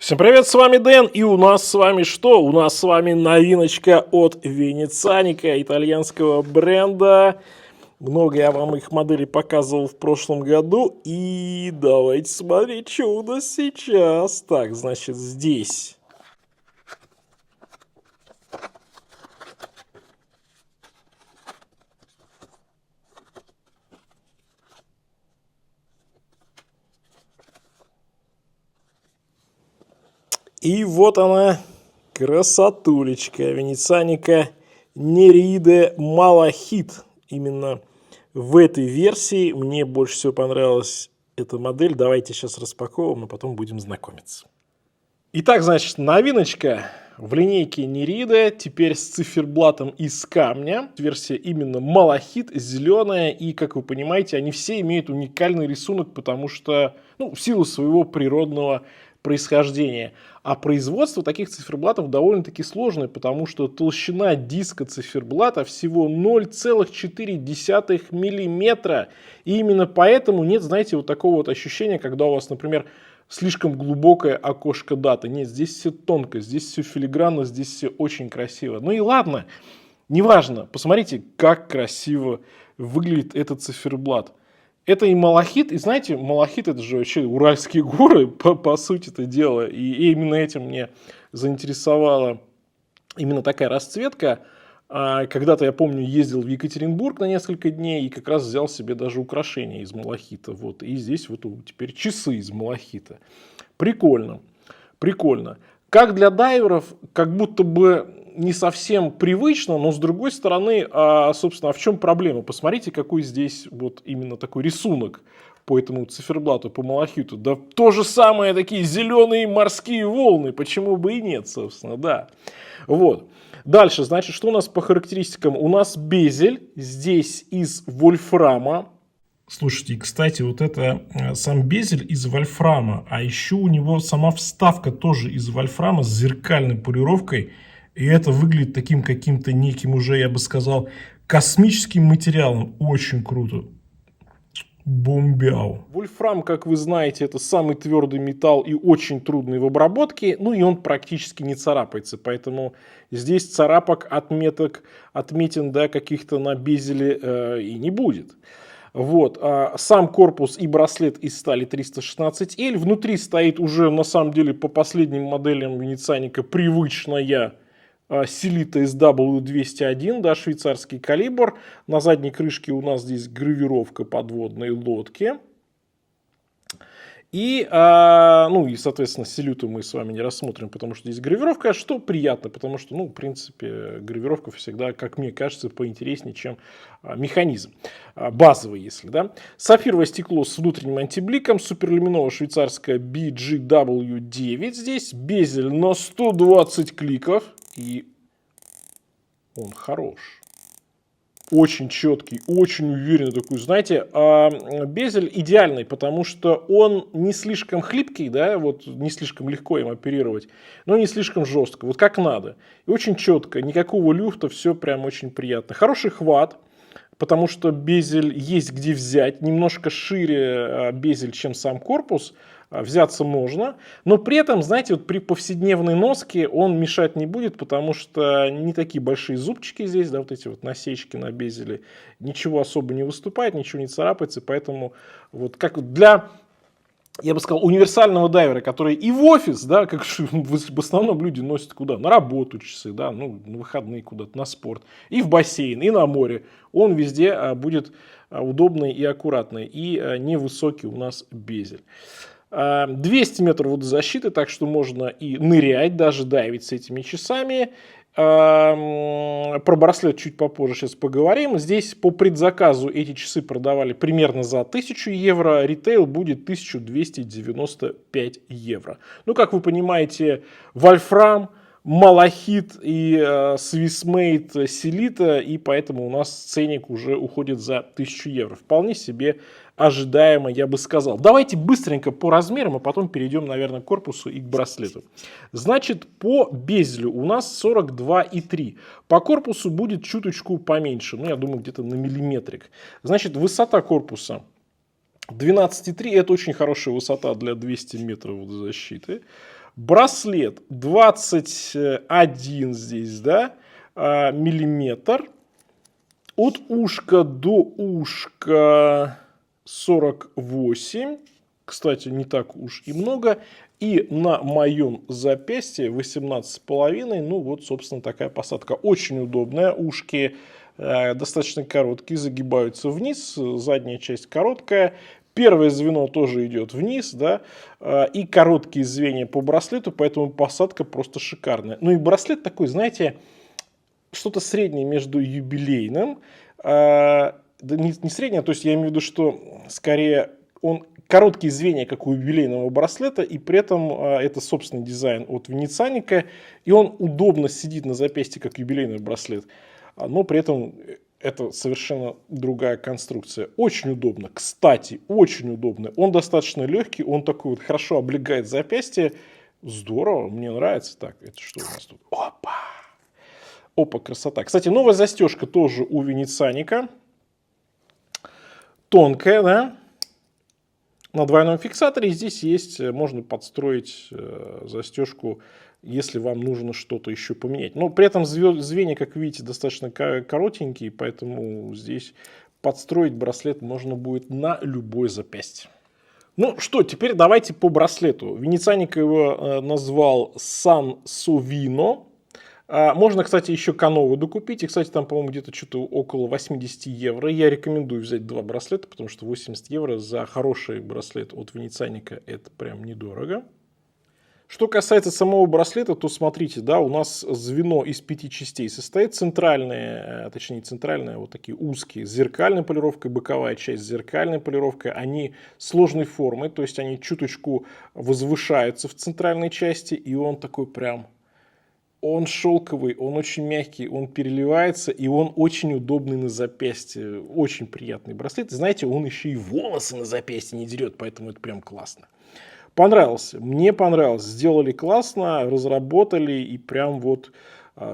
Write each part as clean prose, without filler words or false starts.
Всем привет, с вами Дэн, и у нас с вами что? У нас с вами новиночка от Венецианика, итальянского бренда. Много я вам их моделей показывал в прошлом году, и давайте смотреть, что у нас сейчас. Так, значит, здесь. И вот она, красотулечка, Венецианика Нериде Малахит. Именно в этой версии мне больше всего понравилась эта модель. Давайте сейчас распаковываем, а потом будем знакомиться. Итак, значит, новиночка в линейке Нериде, теперь с циферблатом из камня. Версия именно Малахит, зеленая, и, как вы понимаете, они все имеют уникальный рисунок, потому что, в силу своего природного происхождения. А производство таких циферблатов довольно-таки сложное, потому что толщина диска циферблата всего 0,4 миллиметра. И именно поэтому нет, знаете, вот такого вот ощущения, когда у вас, например, слишком глубокое окошко даты. Нет, здесь все тонко, здесь все филигранно, здесь все очень красиво. Ну и ладно, неважно. Посмотрите, как красиво выглядит этот циферблат. Это и малахит, и знаете, малахит это же вообще Уральские горы, по сути это дело. И именно этим мне заинтересовала именно такая расцветка. Когда-то, я помню, ездил в Екатеринбург на несколько дней и как раз взял себе даже украшения из малахита. Вот. И здесь вот теперь часы из малахита. Прикольно. Прикольно. Как для дайверов, как будто бы не совсем привычно, но с другой стороны, собственно, в чем проблема? Посмотрите, какой здесь вот именно такой рисунок по этому циферблату, по малахиту. Да то же самое, такие зеленые морские волны, почему бы и нет, собственно, да. Вот. Дальше, значит, что у нас по характеристикам? У нас безель здесь из вольфрама. Слушайте, кстати, вот это сам безель из вольфрама, а еще у него сама вставка тоже из вольфрама с зеркальной полировкой. И это выглядит таким каким-то неким уже, я бы сказал, космическим материалом. Очень круто. Бомбяу. Вольфрам, как вы знаете, это самый твердый металл и очень трудный в обработке. Ну и он практически не царапается. Поэтому здесь царапок, отметин, да, каких-то на безеле и не будет. Вот, сам корпус и браслет из стали 316L. Внутри стоит уже, на самом деле, по последним моделям Венецианика привычная Селита SW201, да, швейцарский калибр. На задней крышке у нас здесь гравировка подводной лодки. И, соответственно, Селюту мы с вами не рассмотрим, потому что здесь гравировка, что приятно, потому что, в принципе, гравировка всегда, как мне кажется, поинтереснее, чем механизм. Базовый, если, да. Сапфировое стекло с внутренним антибликом, суперлюминовая швейцарская BGW9 здесь, безель на 120 кликов, и он хорош. Очень четкий, очень уверенный такой, знаете, безель идеальный, потому что он не слишком хлипкий, да, вот не слишком легко им оперировать, но не слишком жестко, вот как надо. И очень четко, никакого люфта, все прям очень приятно. Хороший хват, потому что безель есть где взять, немножко шире безель, чем сам корпус. Взяться можно, но при этом, знаете, вот при повседневной носке он мешать не будет, потому что не такие большие зубчики здесь, да, вот эти вот насечки на безеле, ничего особо не выступает, ничего не царапается, поэтому вот как для, я бы сказал, универсального дайвера, который и в офис, да, как в основном люди носят куда? На работу часы, да, на выходные куда-то, на спорт, и в бассейн, и на море, он везде будет удобный и аккуратный, и невысокий у нас безель. 200 метров водозащиты, так что можно и нырять, даже дайвить с этими часами. Про браслет чуть попозже сейчас поговорим. Здесь по предзаказу эти часы продавали примерно за 1000 евро. Ритейл будет 1295 евро. Как вы понимаете, вольфрам, малахит и Swissmade Селита, и поэтому у нас ценник уже уходит за 1000 евро. Вполне себе ожидаемо, я бы сказал. Давайте быстренько по размерам, а потом перейдем, наверное, к корпусу и к браслету. Значит, по безелю у нас 42,3. По корпусу будет чуточку поменьше, я думаю, где-то на миллиметрик. Значит, высота корпуса 12,3. Это очень хорошая высота для 200 метров водозащиты. Браслет 21 здесь, да, миллиметр. От ушка до ушка 48. Кстати, не так уж и много. И на моем запястье 18,5. Ну вот, собственно, такая посадка. Очень удобная. Ушки достаточно короткие, загибаются вниз. Задняя часть короткая. Первое звено тоже идет вниз, да, и короткие звенья по браслету, поэтому посадка просто шикарная. Ну и браслет такой, знаете, что-то среднее между юбилейным, да не среднее, то есть я имею в виду, что скорее он короткие звенья, как у юбилейного браслета, и при этом это собственный дизайн от Венецианика, и он удобно сидит на запястье, как юбилейный браслет, но при этом это совершенно другая конструкция. Очень удобно, кстати, очень удобно. Он достаточно легкий, он такой вот хорошо облегает запястье. Здорово, мне нравится. Так, это что у нас тут? Опа! Опа, красота. Кстати, новая застежка тоже у Венецианика. Тонкая, да? На двойном фиксаторе. Здесь есть, можно подстроить застежку, если вам нужно что-то еще поменять. Но при этом звенья, как видите, достаточно коротенькие, поэтому здесь подстроить браслет можно будет на любой запястье. Ну что, теперь давайте по браслету. Венецианик его назвал Sansovino. Можно, кстати, еще Канову докупить. И, кстати, там, по-моему, где-то что-то около 80 евро. Я рекомендую взять два браслета, потому что 80 евро за хороший браслет от Венецианика это прям недорого. Что касается самого браслета, то смотрите, да, у нас звено из 5 частей состоит. Центральные, точнее не центральные, вот такие узкие, с зеркальной полировкой, боковая часть с зеркальной полировкой. Они сложной формы, то есть они чуточку возвышаются в центральной части. И он такой прям, он шелковый, он очень мягкий, он переливается. И он очень удобный на запястье. Очень приятный браслет. И знаете, он еще и волосы на запястье не дерет, поэтому это прям классно. Понравился, мне понравилось, сделали классно, разработали и прям вот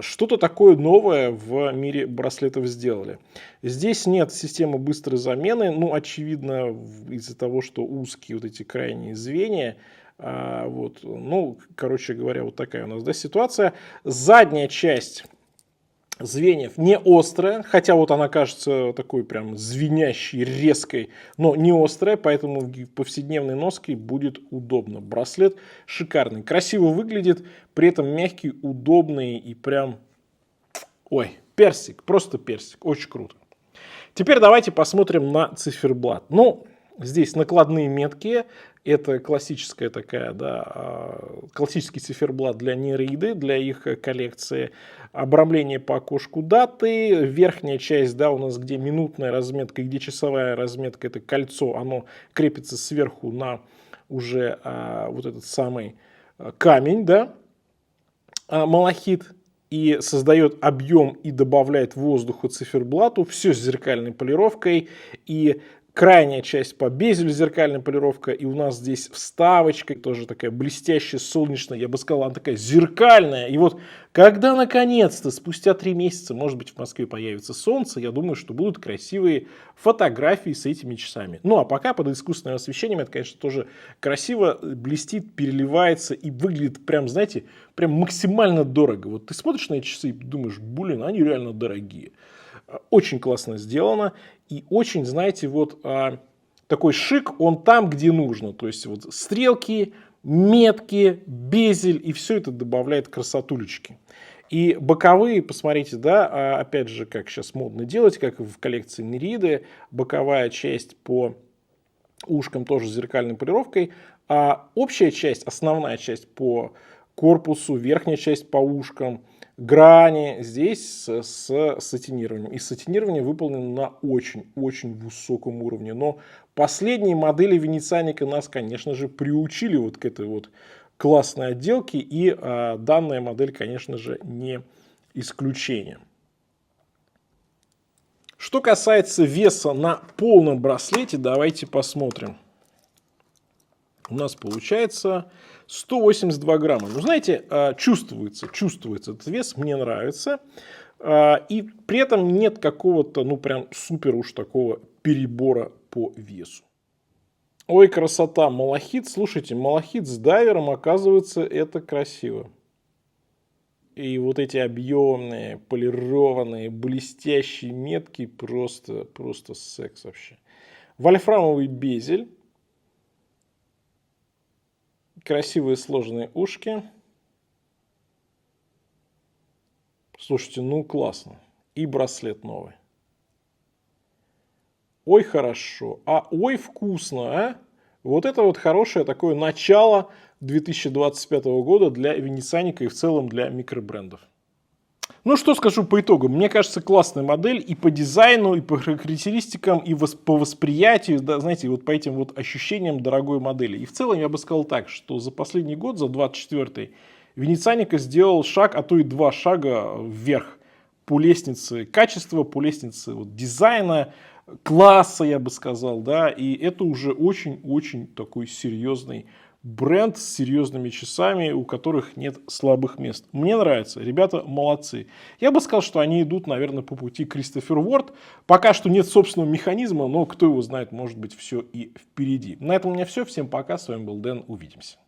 что-то такое новое в мире браслетов сделали. Здесь нет системы быстрой замены, ну очевидно из-за того, что узкие вот эти крайние звенья. Вот, ну, короче говоря, вот такая у нас, да, ситуация. Задняя часть звеньев не острая, хотя вот она кажется такой прям звенящей, резкой, но не острая, поэтому в повседневной носке будет удобно. Браслет шикарный, красиво выглядит, при этом мягкий, удобный и прям, ой, персик, просто персик, очень круто. Теперь давайте посмотрим на циферблат. Ну, здесь накладные метки. Это классическая такая, да, классический циферблат для Nereide, для их коллекции. Обрамление по окошку даты. Верхняя часть, да, у нас где минутная разметка, где часовая разметка, это кольцо, оно крепится сверху на уже вот этот самый камень, да, малахит. И создает объем и добавляет воздуха циферблату. Все с зеркальной полировкой. И крайняя часть по безелю зеркальная полировка. И у нас здесь вставочка, тоже такая блестящая, солнечная. Я бы сказал, она такая зеркальная. И вот когда наконец-то, спустя 3 месяца, может быть, в Москве появится солнце, я думаю, что будут красивые фотографии с этими часами. Ну, а пока под искусственным освещением это, конечно, тоже красиво блестит, переливается и выглядит прям, знаете, прям максимально дорого. Вот ты смотришь на эти часы и думаешь, блин, они реально дорогие. Очень классно сделано. И очень, знаете, вот такой шик, он там, где нужно. То есть вот стрелки, метки, безель, и все это добавляет красотулечки. И боковые, посмотрите, да, опять же, как сейчас модно делать, как в коллекции Nereide, боковая часть по ушкам тоже с зеркальной полировкой, а общая часть, основная часть по корпусу, верхняя часть по ушкам, грани здесь с сатинированием. И сатинирование выполнено на очень-очень высоком уровне. Но последние модели Венецианика нас, конечно же, приучили вот к этой вот классной отделке. И данная модель, конечно же, не исключение. Что касается веса на полном браслете, давайте посмотрим. У нас получается 182 грамма. Ну, знаете, чувствуется этот вес, мне нравится. И при этом нет какого-то, ну, прям супер уж такого перебора по весу. Ой, красота, малахит. Слушайте, малахит с дайвером, оказывается, это красиво. И вот эти объемные, полированные, блестящие метки, просто секс вообще. Вольфрамовый безель. Красивые сложные ушки. Слушайте, ну классно. И браслет новый. Ой, хорошо. А ой, вкусно, а? Вот это вот хорошее такое начало 2025 года для Венецианика и в целом для микробрендов. Ну, что скажу по итогам. Мне кажется, классная модель и по дизайну, и по характеристикам, и по восприятию, да, знаете, вот по этим вот ощущениям дорогой модели. И в целом я бы сказал так, что за последний год, за 24-й, Венецианика сделал шаг, а то и 2 шага вверх по лестнице качества, по лестнице вот дизайна, класса, я бы сказал, да, и это уже очень-очень такой серьезный бренд с серьезными часами, у которых нет слабых мест. Мне нравится, ребята молодцы. Я бы сказал, что они идут, наверное, по пути Кристофер Уорд. Пока что нет собственного механизма, но кто его знает, может быть, все и впереди. На этом у меня все. Всем пока, с вами был Дэн, увидимся.